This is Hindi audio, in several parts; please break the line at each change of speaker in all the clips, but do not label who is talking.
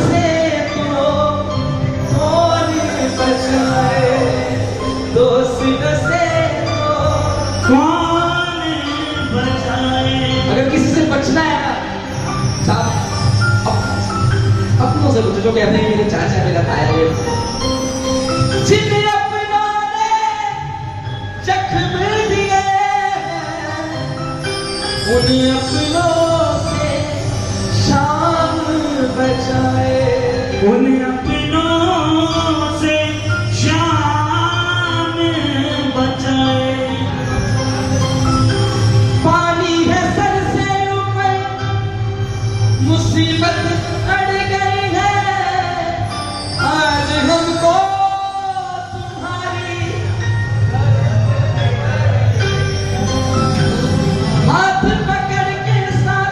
से तो कौन बचाए, दोस्त से तो
कौन बचाए।
अगर किसी से बचना है ना साहब, अपनों से बचो, जो कहते हैं मेरे चाचा मेरा ताया है, जिन्हें अपनों ने जख्म दिए उन अपनों से शाम बचाए,
उन अपनों से शाम बचाए।
पानी है सर से ऊपर, मुसीबत अड़ गई है, आज हमको तुम्हारी हाथ पकड़ के साथ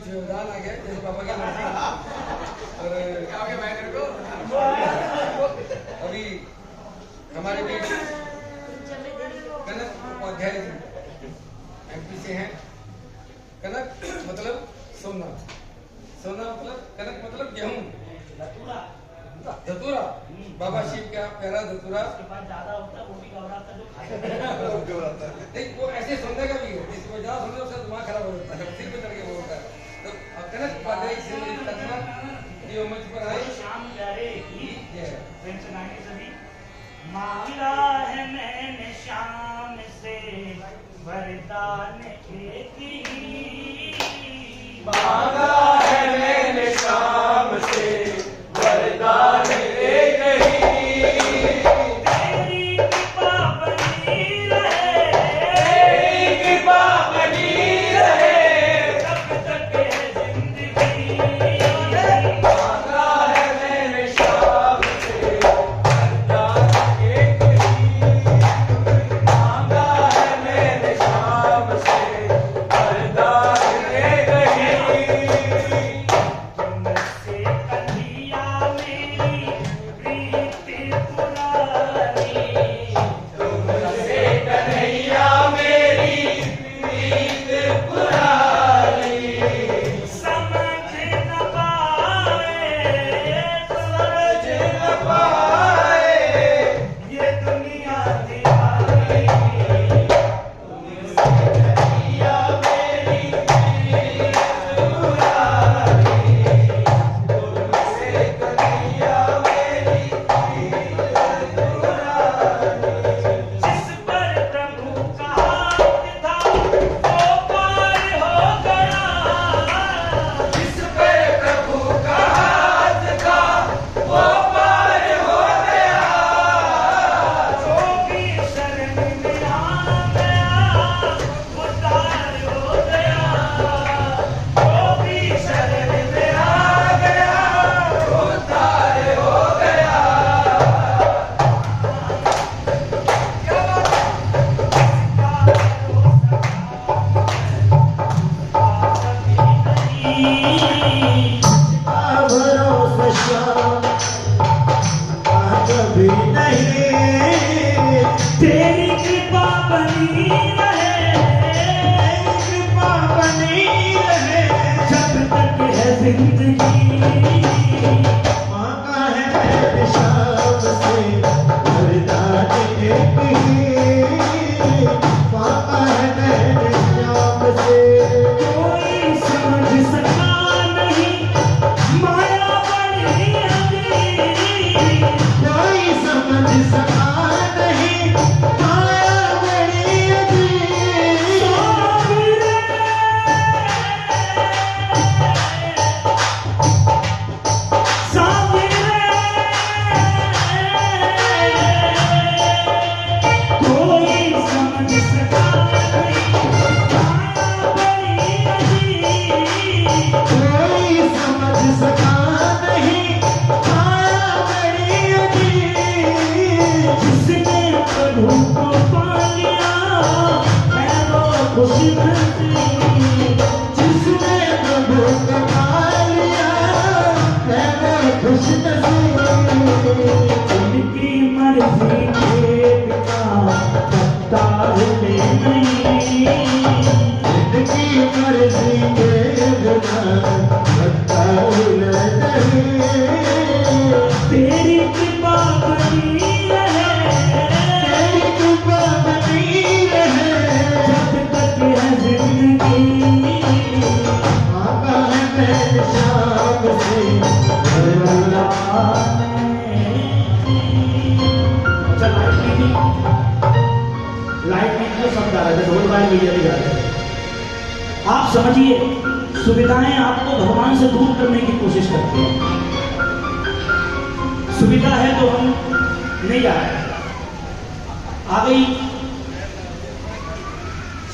व्यवधान आ गया जैसे पापा के लड़के और क्या हो गया भाई तेरे को अभी हमारे बीच कनक उपाध्याय जी एमपी से हैं। कनक मतलब सोना, सोना मतलब कनक मतलब गेहूं, धतूरा बाबा शिव का प्यारा धतूरा
ज्यादा होता है वो भी घबराता है जो
नहीं, वो ऐसे सुनने का भी है, इसको ज्यादा सुनने उसका दिमाग खराब हो जाता है, सिर पे चढ़ के बोलता है। तो कनक उपाध्याय से मेरी कल्पना ये मंच पर आए।
शाम प्यारे की
जय
फ्रेंड्स गाएंगे सभी। मांगा है मैंने शाम से वरदान एक ही,
मांगा है मैंने शाम से वरदान एक ही,
तेरी कृपा बनी रहे,
तेरी कृपा बनी रहे,
तब तक है जिंदगी।
मांगा है मैंने शाम से वरदान एक ही, मांगा है मैंने शाम से वरदान एक ही।
तुमसे कन्हैया मेरी प्रीत पुरानी,
तुमसे कन्हैया मेरी प्रीत पुरानी,
समझ न पाए,
समझ न पाए
ये दुनिया दीवानी।
तुमसे कन्हैया मेरी प्रीत पुरानी, तुमसे कन्हैया मेरी प्रीत पुरानी।
जिस पर प्रभु का हाथ था वो पार हो गया,
जिस पर प्रभु का हाथ था वो पार हो गया,
जो भी शरण में आ गया वो तार हो गया, जो भी शरण में आ गया
वो तार हो गया।
कभी नहीं तेरी कृपा बनी रहे, कृपा बनी रहे जब तक है जिंदगी।
मांगा है मैंने शाम से वरदान एक ही, मांगा है मैंने शाम से।
कोई समझ सका नहीं माया बड़ी अजीब,
कोई समझ सका नहीं माया बड़ी अजीब। कोई समझ सका नहीं माया बड़ी अजीब।
जिसने प्रभु को पा लिया है वो खुश नसीब,
जिसने प्रभु को पा लिया है वो खुश नसीब।
उनकी मर्जी के बिना पत्ता हिले नहीं,
जिनकी मर्जी के बिना पत्ता हिले नहीं।
तेरी कृपा बनी रहे,
तेरी कृपा बनी रहे
जब तक है जिंदगी।
मांगा है मैंने शाम से वरदान।
अच्छा लाइट नहीं तो सब जा रहे थे, ढोल बाय मीडिया भी जा रहे थे। आप समझिए सुविधाएं आपको भगवान से दूर करने की कोशिश करती हैं। सुविधा है तो हम नहीं जा रहे, आ गई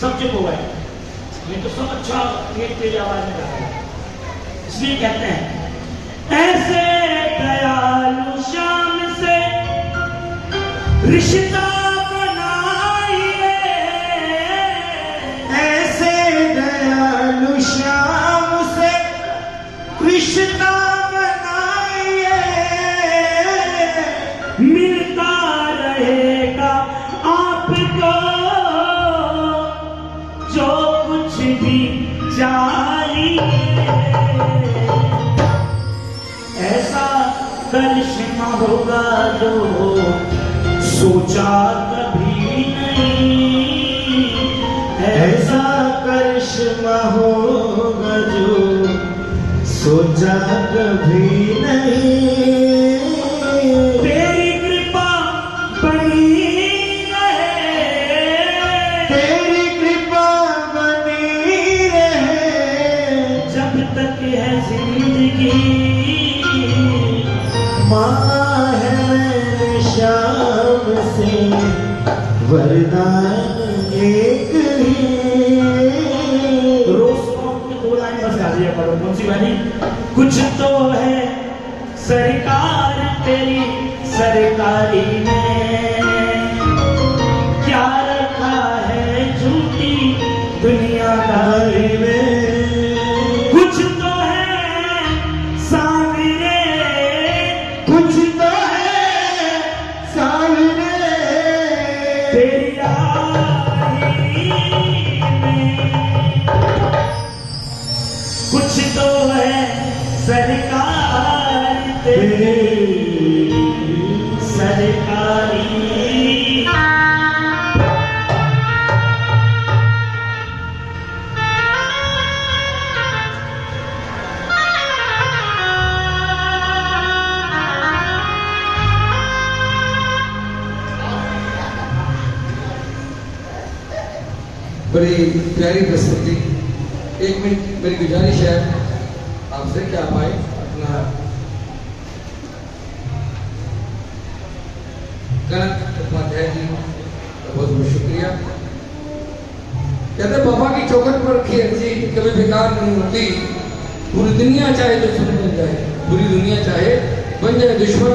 सब चुप हो गए, नहीं तो सब अच्छा एक तेज आवाज में गा रहे हैं। इसलिए कहते हैं ऐसे दयालु श्याम से रिश्ता बनाइए,
ऐसे दयालु श्याम से
रिश्ता बनाइए, मिलता रहेगा आपको जो कुछ भी चाहिए। ऐसा करिश्मा होगा जो सोचा कभी नहीं,
ऐसा करिश्मा होगा जो सोचा कभी नहीं।
तेरी कृपा बनी रहे,
तेरी कृपा बनी रहे
जब तक है जिंदगी।
माँ है मेरे शाम से वरदान एक ही।
रोज की 2 लाइन बस गा दिया करो। कौन सी वाली? कुछ तो है सरकार तेरी सरकारी में, क्या रखा है झूठी दुनियादारी में। कुछ तो है सामने,
कुछ तो है सामने
तेरी आही में। कुछ तो है सरकार तेरी सरकारी।
बड़ी प्यारी प्रस्तुति। 1 मिनट मेरी गुजारिश है आपसे कि आप आए अपना कनक उपाध्याय जी का बहुत बहुत शुक्रिया। कहते बाबा की चौखट पर रखी अर्जी कभी बेकार नहीं होती। पूरी दुनिया चाहे दुश्मन बन जाए, पूरी दुनिया चाहे बन जाए दुश्मन,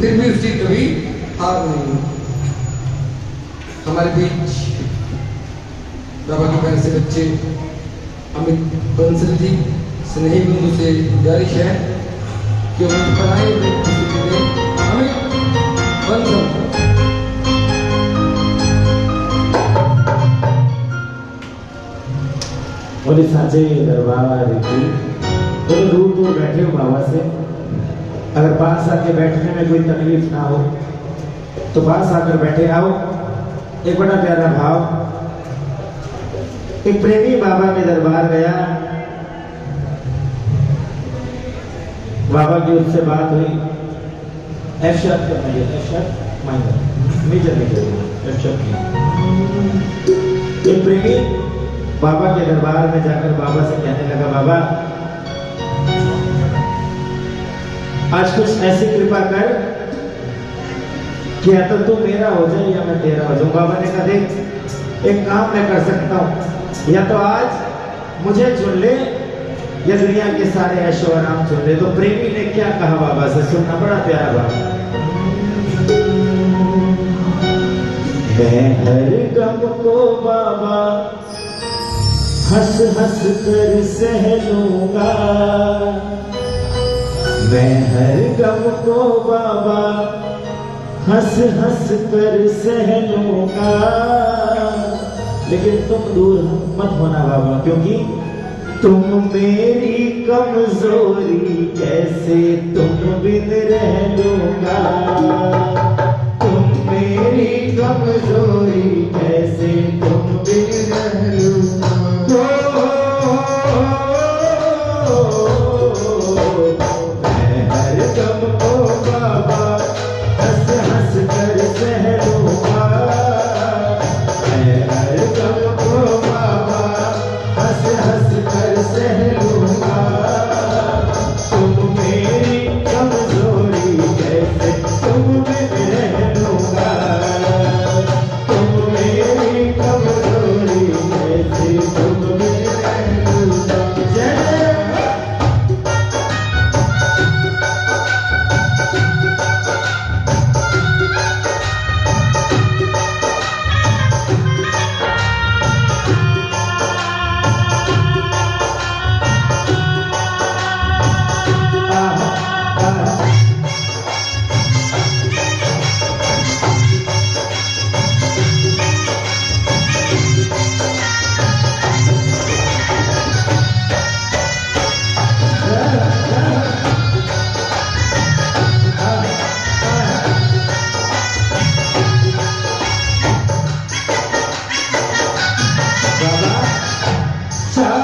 फिर भी उसकी कभी हार नहीं होती। हमारे बीच बाबा के प्यारे से बच्चे अमित बंसल जी, स्नेही बंधु से गुजारिश है कि उन्हें पढ़ाए अमित बंसल।
बोले साचे दरबार की तो दूर दूर बैठे हो बाबा से, अगर पास आके बैठने में कोई तकलीफ ना हो तो पास आकर बैठे आओ। एक बड़ा प्यारा भाव। एक प्रेमी बाबा के दरबार गया, बाबा की उससे बात हुई। एफ शर्ट करना है, F sharp minor major major F sharp की। एक प्रेमी बाबा के दरबार में जाकर बाबा से कहने लगा, बाबा आज कुछ ऐसी कृपा कर कि या तो तू मेरा हो जाए या मैं तेरा हो जाऊं। बाबा ने कहा, देख एक काम मैं कर सकता हूं, या तो आज मुझे चुन ले या दुनिया के सारे ऐशो आराम चुन ले। तो प्रेमी ने क्या कहा बाबा से, सुनना, बड़ा प्यारा बाबा। मैं हर गम को बाबा हंस हंस कर सह लूंगा, मैं हर गम को बाबा हंस हंस कर सह लूंगा। लेकिन तुम दूर मत होना बाबा, क्योंकि तुम मेरी कमजोरी कैसे तुम बिन रह लूंगा। तुम मेरी कमजोरी कैसे तुम बिन रह लूंगा। मैं हर गम को बाबा हंस हंस कर सह लूंगा, मैं हर गम को बाबा हंस हंस कर सह लूंगा। तुम मेरी कमजोरी कैसे तुम बिन रह लूंगा। तुम मेरी कमजोरी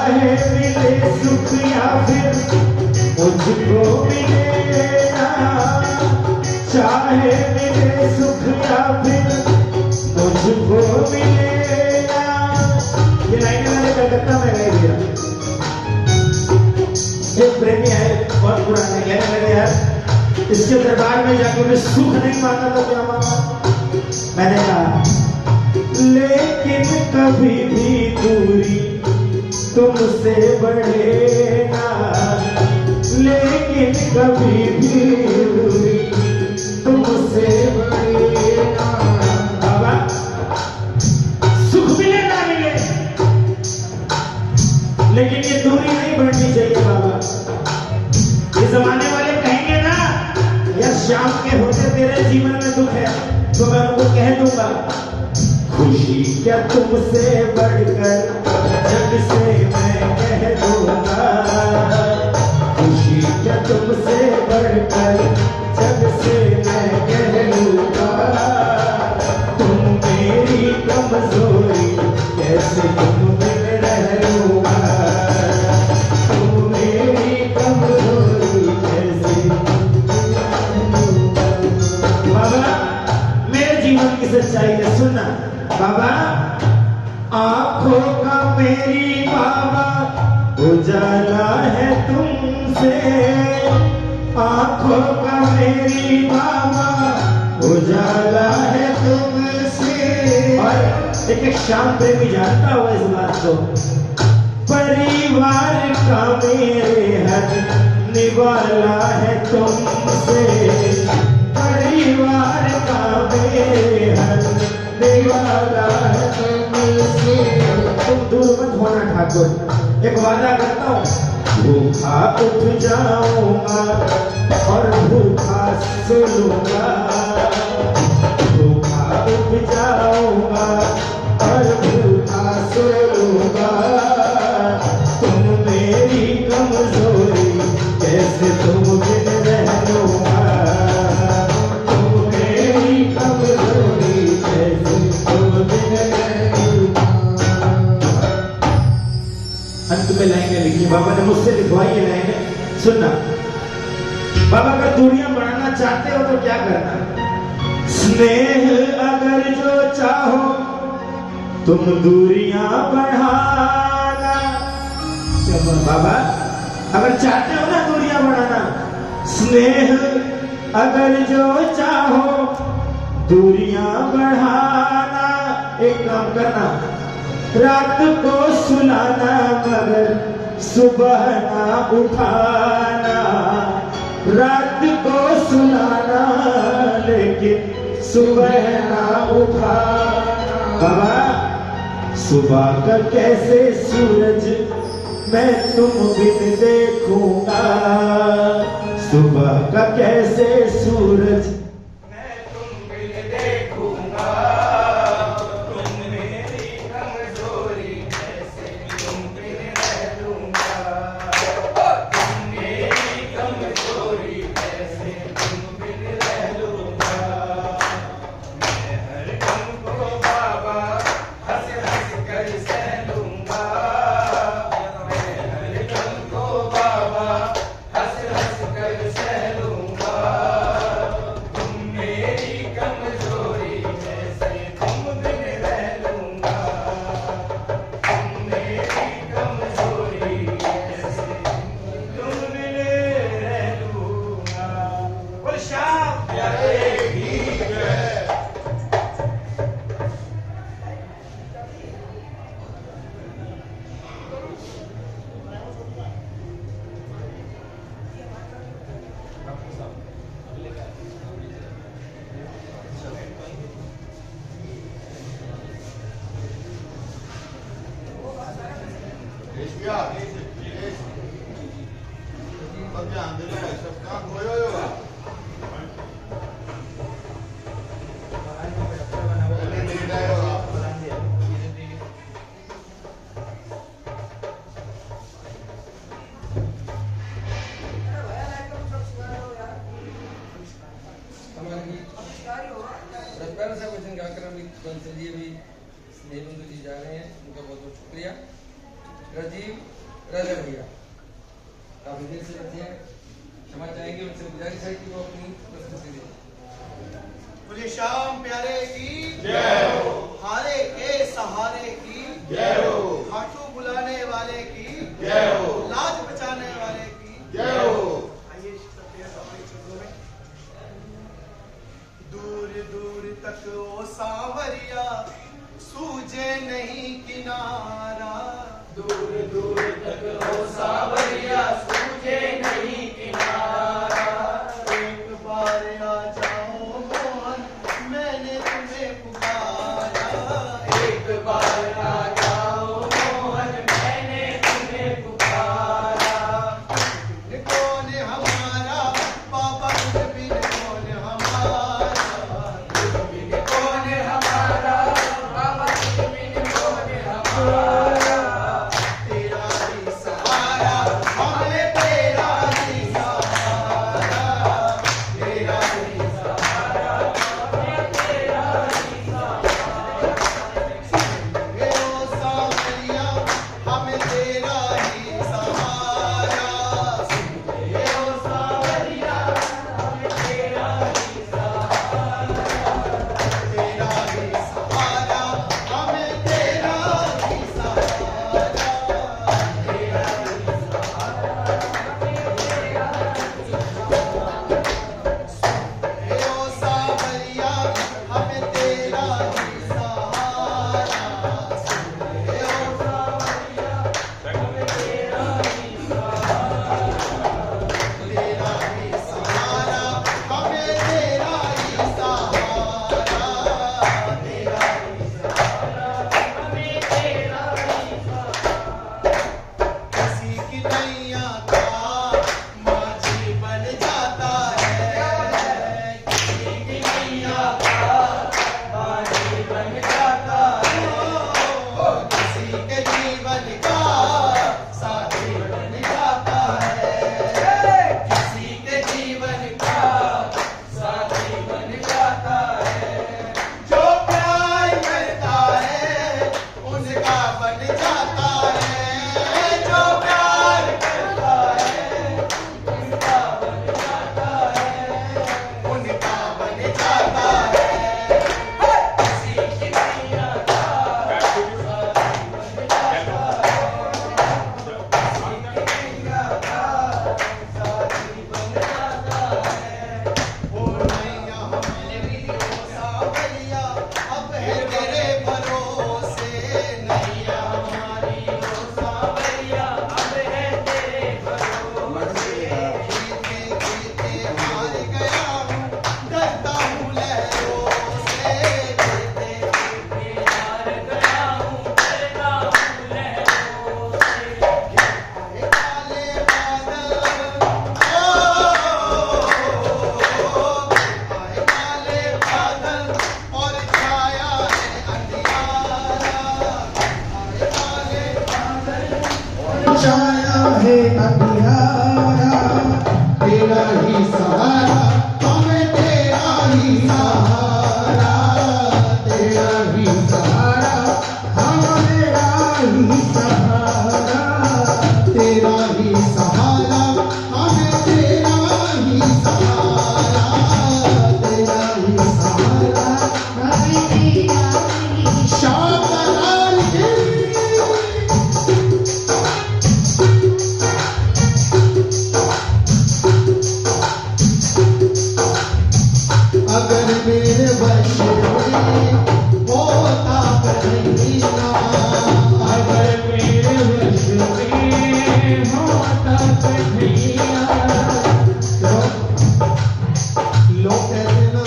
चाहे मिले सुख या फिर मुझको मिले ना, चाहे मिले सुख या फिर मुझको मिले ना। ये लाइनें मैंने कलकत्ता में गाई दिया। एक प्रेमी है बहुत पुराने, कहने लगे यार इसके दरबार में जाकर मैं सुख नहीं मांगा तो क्या मांगा। मैंने कहा लेकिन कभी भी दूरी तुमसे बढ़े ना, लेकिन कभी भी दूरी तुमसे बढ़े ना। बाबा सुख मिले ना मिले लेकिन ये दूरी नहीं बढ़नी चाहिए बाबा। ये जमाने वाले कहेंगे ना यार शाम के होते तेरे जीवन में दुख है, तो मैं उनको कह दूंगा खुशी क्या तुमसे बढ़कर जग से मैं कह दूंगा, खुशी क्या तुमसे बढ़कर जग से मैं कह दूंगा। तुम मेरी कमजोरी कैसे तुम बिन रह लूंगा, तुम मेरी कमजोरी कैसे। बाबा मेरे जीवन की सच्चाई है सुनना। बाबा आंखों का मेरी बाबा उजाला है तुमसे, आंखों का मेरी बाबा उजाला है तुमसे। और एक शाम प्रेमी जानता हुआ इस बात को, परिवार का मेरे हक निवाला है तुमसे, परिवार का मेरे हक निवाला है तुमसे। तुम दूर मत होना ठाकुर, एक वादा करता हूँ भूखा उठ जाऊंगा और भूखा सुनूंगा, भूखा उठ जाऊंगा और भूखा सुनूंगा। तुम मेरी कमजोरी कैसे तुम बिन रह लूंगा, तुम मेरी कमजोरी कैसे तुम बिन रह लूंगा। अंत में लाइनें लिखी बाबा ने मुझसे लिखवाई है लाइनें सुनना। बाबा अगर दूरियां बढ़ाना चाहते हो तो क्या करना, स्नेह अगर जो चाहो तुम दूरियां बढ़ाना। बाबा अगर चाहते हो ना दूरियां बढ़ाना, स्नेह अगर जो चाहो दूरियां बढ़ाना। एक काम करना रात को सुलाना मगर सुबह ना उठाना, रात को सुलाना लेकिन सुबह ना उठाना। बाबा सुबह का कैसे सूरज मैं तुम बिन देखूंगा, सुबह का कैसे सूरज मैं तुम बिन देखूंगा। तुम मेरी कमजोरी कैसे तुम बिन रह लूंगा, तुम मेरी कमजोरी कैसे तुम बिन रह लूंगा। मैं हर गम को बाबा हंस हंस कर सह लूंगा, मैं हर गम को बाबा हंस हंस कर सह लूंगा। तुम मेरी कमजोरी कैसे तुम बिन रह लूंगा, तुम मेरी कमजोरी कैसे तुम बिन रह लूंगा। वो शाम प्यारे गीत है।
प्यारा सा वचन गाकर हम चलिए भी स्नेह बंधु जी जा रहे हैं, उनका बहुत बहुत शुक्रिया। राजीव राजा भैया काफी देर से बैठे हैं, क्षमा चाहेंगे, उनसे गुजारिश है कि वो अपनी प्रस्तुति दें।
बोले श्याम प्यारे की
जय हो।
हारे के सहारे की
जय हो।
घाटू बुलाने वाले की
जय हो।
लाज बचाने वाले की
जय हो।
आइए सत्य हमारे चरणों में। दूर दूर तक ओ सांवरिया सूझे नहीं किनारा,
दूर दूर तक हो सावरिया सूझे नहीं किनारा।
एक बार आ जाओ मोहन मैंने तुम्हें पुकारा,
एक बार आ जाओ मोहन मैंने तुम्हें पुकारा।
कौन हमारा बाबा बिन कौन हमारा,
बिन कौन हमारा बाबा बिन कौन हमारा।
तेरा ही सहारा हमें, तेरा ही सहारा,
तेरा ही सहारा हमें, तेरा ही सहारा।
हे ओ सांवरिया हमें तेरा ही सहारा,
हे ओ सावरिया हमें तेरा ही सहारा।
तेरा ही सहारा हमें, तेरा ही सहारा।
तेरा ही सहारा हमें तेरा ही सहारा।
हे ओ सांवरिया हमें तेरा ही सहारा, हे ओ
सावरिया हमें तेरा ही सहारा।
तेरा ही सहारा हमें, तेरा ही सहारा, तेरा ही
हमें तेरा ही सहारा।
किसी की नैया का माझी बन जाता है, किसी की नैया का
बाजी बन जाता है,
किसी के जीवन का साथी बन जाता है, किसी के जीवन का
साथी बन जाता है।
जो प्यार करता है उनका बन जाता है, जो प्यार करता है
उनका बन जाता है।
उनका बन जाता है।
किसी की नैया का साथी बन जाता है, किसी की नैया का साथी बन जाता है।
ओ नैया हमारी ओ सांवरिया अब है तेरे भरोसे, नैया हमारी
ओ सावरिया अब है तेरे भरोसे।
जीते जीते हार गया हूँ, डरता हूँ लहरों से, जीते
मैं हार गया हूँ, डरता हूँ लहरों से।
काले बादल आए काले बादल और छाया है अंधियारा, आए काले बादल और छाया है अंधियारा। तेरा ही सहारा हमें, तेरा ही सहारा, तेरा ही सहारा हमें, तेरा ही सहारा, तेरा ही सहारा हमें, तेरा ही सहारा, तेरा ही सहारा। शाबाश अगर मेरे वश में होता कन्हैया,
अगर मेरे वश में होता कन्हैया।
लोग कहते हैं ना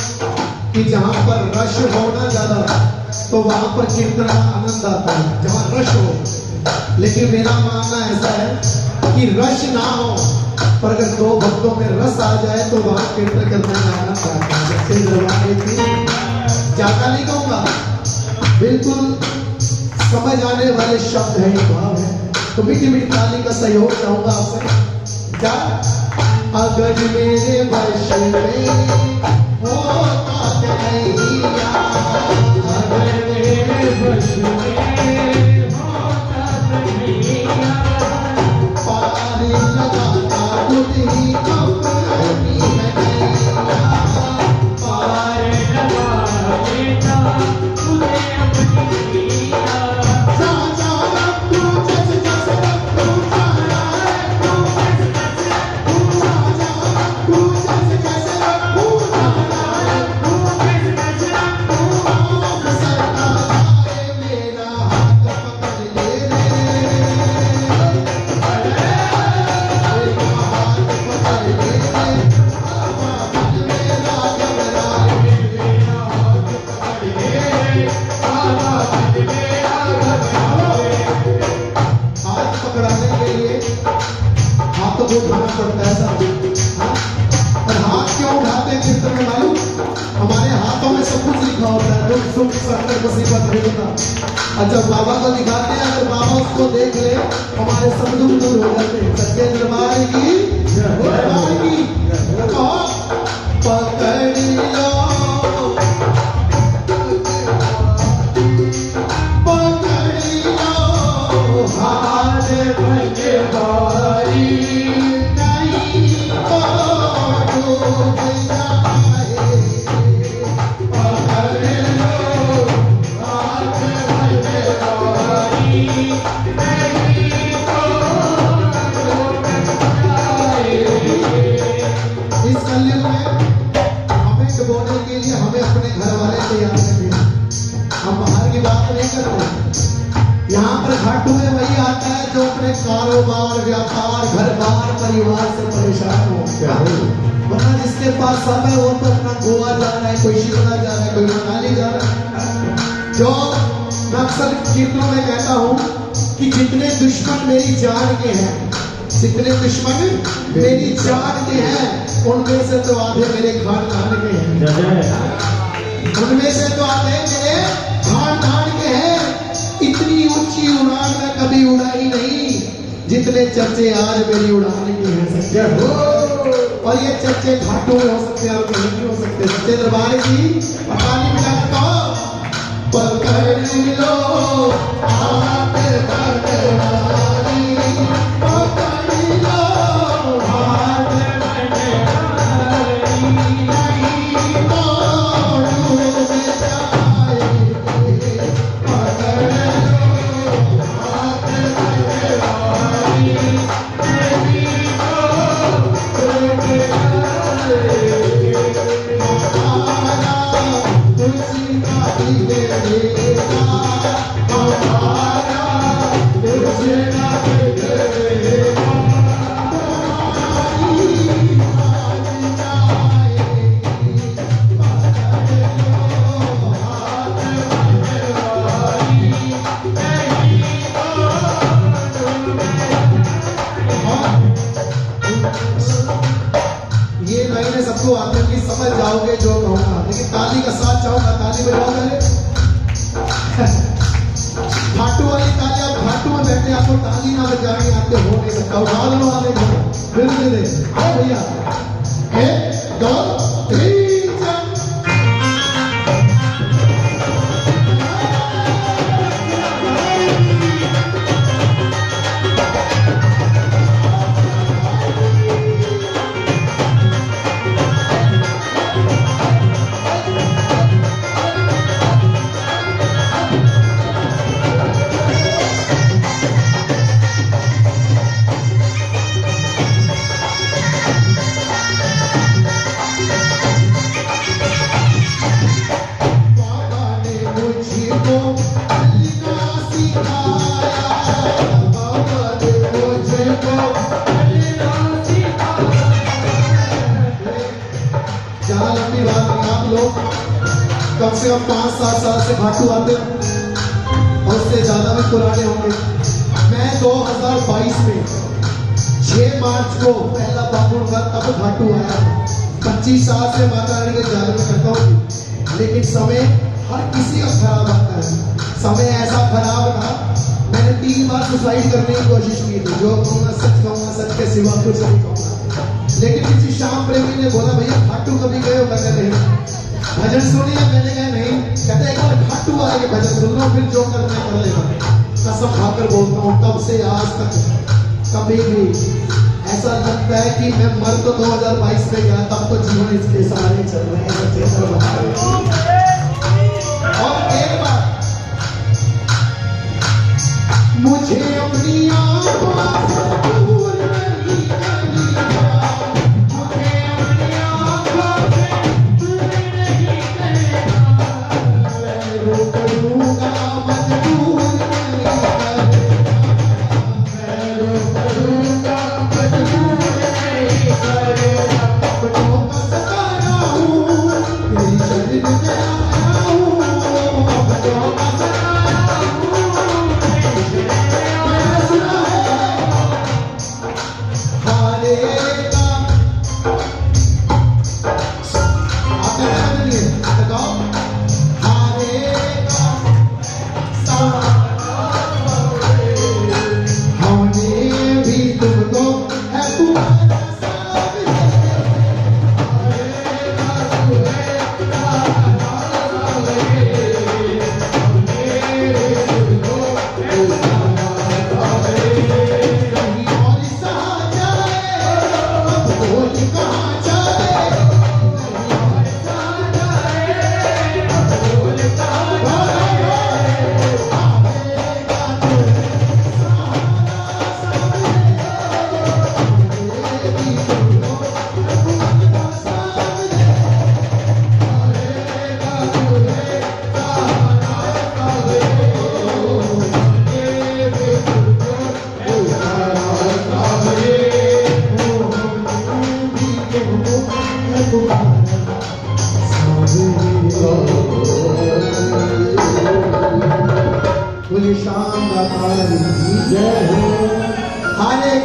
कि जहाँ पर रश हो ना ज्यादा तो वहां पर कीर्तन का आनंद आता है, जहाँ रश हो। लेकिन मेरा मानना ऐसा है कि रश ना हो पर अगर दो भक्तों में रस आ जाए तो वहां कीर्तन करने में आनंद आता है। जैसे दरबार थी, ज्यादा नहीं कहूंगा, बिल्कुल समझ आने वाले शब्द है, भाव है। तो मीठी मीठी ताली का सहयोग चाहूंगा आपसे। क्या अगर मेरे वश में होता कन्हैया,
अगर मेरे वश में होता कन्हैया।
को उठाना पड़ता है साहब। हाँ? और हाथ क्यों उठाते हैं कीर्तन में मालूम? हमारे हाथों में सब कुछ लिखा होता है, दुख सुख संकट मुसीबत विपदा। और जब बाबा को दिखाते हैं, अगर बाबा उसको देख ले, हमारे सब दुख दूर हो जाते हैं। सच्चे दरबार की दरबार की कहो, पकड़ लो हाथ भगवारी नहीं तो डूब जाए। पकड़ लो हाथ भगवारी नहीं तो डूब जाए। इस कलयुग में हमें डुबोने के लिए हमें अपने घर वाले तैयार करते हैं। हम बाहर की बात नहीं करते। यहाँ पर घाटू में वही आता है जो अपने कारोबार व्यापार घर बार परिवार से परेशान हो। वरना जिसके पास सब है वो तो अपना गोवा जा रहा है, कोई शिमला जा रहा है, कोई मनाली जा रहा है। जो मैं अक्सर कीर्तनों में कहता हूँ कि जितने दुश्मन मेरी जान के हैं, जितने दुश्मन मेरी जान के हैं, उनमें से तो आधे मेरे खानदान के हैं। उनमें से तो आधे मेरे खानदान के हैं। इतनी ऊंची उड़ान में कभी उड़ा ही नहीं जितने चर्चे आज मेरी उड़ान की हैं। और ये चर्चे घाटों में हो सकते हैं और कहीं नहीं हो सकते। सच्चे दरबार की अकाली मिलाप पकड़ लो हाथ भगवारी, पकड़ लो हाथ भगवारी नहीं तो डूब जाए। पकड़ लो हाथ भगवारी नहीं तो डूब जाए। हमारा तुझी का दिलेगा, हमारा तुझे का दिलेगा। हमारी मान जाएगी, पकड़ लो हाथ भगवारी नहीं तो। ये लाइनें सबको आते हैं कि समझ जाओगे जो कहूंगा, लेकिन ताली का साथ चाहोगा ताली बजाओगे। घाटू वाली ताली, आप घाटू में बैठे आपको ताली ना बजानी आपके हो नहीं सकता। उठा लो वाले को फिर दे आओ भैया। 1 2 3 4। बाबा ने मुझको चलना सिखाया, बाबा ने मुझको चलना सिखाया। जहाँ लंबी बात नहीं, आप लोग कम से कम 5-7 साल से घाटू आते हैं और उससे ज्यादा भी पुराने होंगे। मैं 2022 में 6 मार्च को पहला बाबू का तब घाटू आया। 25 साल से माता रानी के जागरण करता हूँ, लेकिन समय हर किसी का खराब आता है। समय ऐसा खराब था, मैंने 3 बार सुसाइड करने की कोशिश की थी। जो कहूँगा सच कहूँगा, सच के सिवा कुछ नहीं कहूँगा। लेकिन किसी श्याम प्रेमी ने बोला भैया घाटू कभी गए हो? मैंने नहीं। भजन सुनिए? मैंने कहा नहीं। कहते एक बार घाटू वाले के भजन सुन लो, फिर जो करना कर लेगा। कसम खाकर बोलता हूँ, तब से आज तक कभी भी ऐसा लगता है कि मैं मर तो 2022 में गया, तब तो जीवन इसके सहारे चल रहे हैं। सच्चे दरबार। और एक बार मुझे अपनी आंखों से दूर नहीं करना, मुझे अपनी आंखों से दूर नहीं करना। मैं रोक लूंगा मजबूर नहीं करना, मैं रोक लूंगा मजबूर नहीं करना। अपनों का सताना हूँ, तेरी शरीर में आया हूँ। अपनों का सताना हूँ, तेरी शरीर में आया हूँ।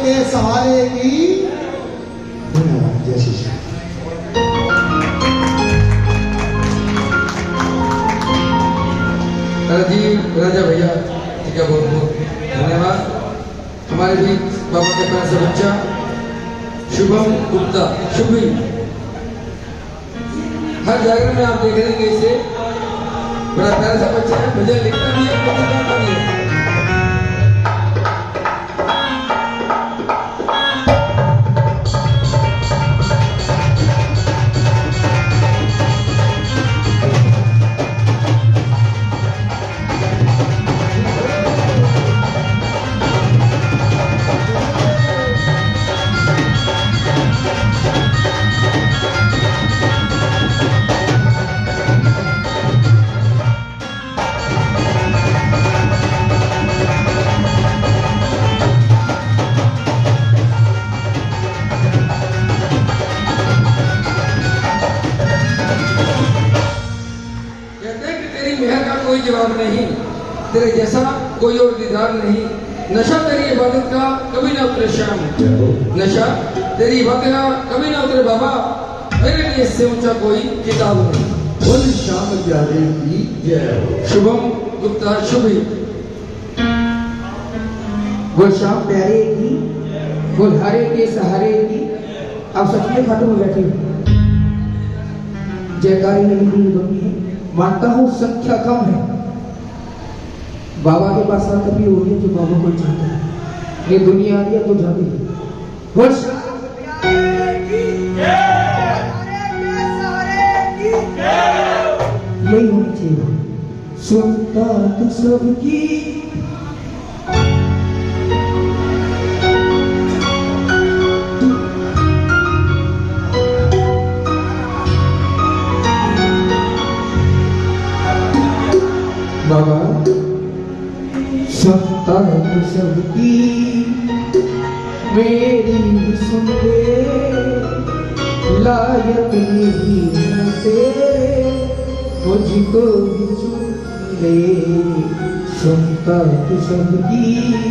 के सहारे की। धन्यवाद। जय श्री श्याम।
राजीव राजा भैया जी का बहुत बहुत धन्यवाद। हमारे भी बाबा के प्यार से बच्चा शुभम गुप्ता शुभी, हर जागरण में आप देख रहे हैं इसे, बड़ा प्यारा सा बच्चा है, भजन लिखता भी है, भजन गाता भी है। मेहर का कोई जवाब नहीं, तेरे जैसा कोई और दीदार नहीं। नशा तेरी इबादत का कभी ना उतरे श्याम, नशा तेरी इबादत का कभी ना उतरे बाबा, मेरे लिए इससे ऊंचा कोई किताब नहीं।
बोल श्याम प्यारे की जय।
शुभम गुप्ता शुभी।
बोल श्याम प्यारे की, बोल हरे के सहारे की। आप सच में खाटू में बैठे हो, जयकारी नहीं बनी है, मानता हूँ संख्या कम है। बाबा के पास कभी हो रही है जो बाबा को चाहता है, ये दुनिया आ रही है तो जाती है। बोल यही होनी चाहिए, सुनता तू सबकी। बाबा सुनता है तो सबकी, मेरी भी सुन ले, लायक नहीं है तेरे, मुझको भी चुन ले। सुनता है तो सबकी।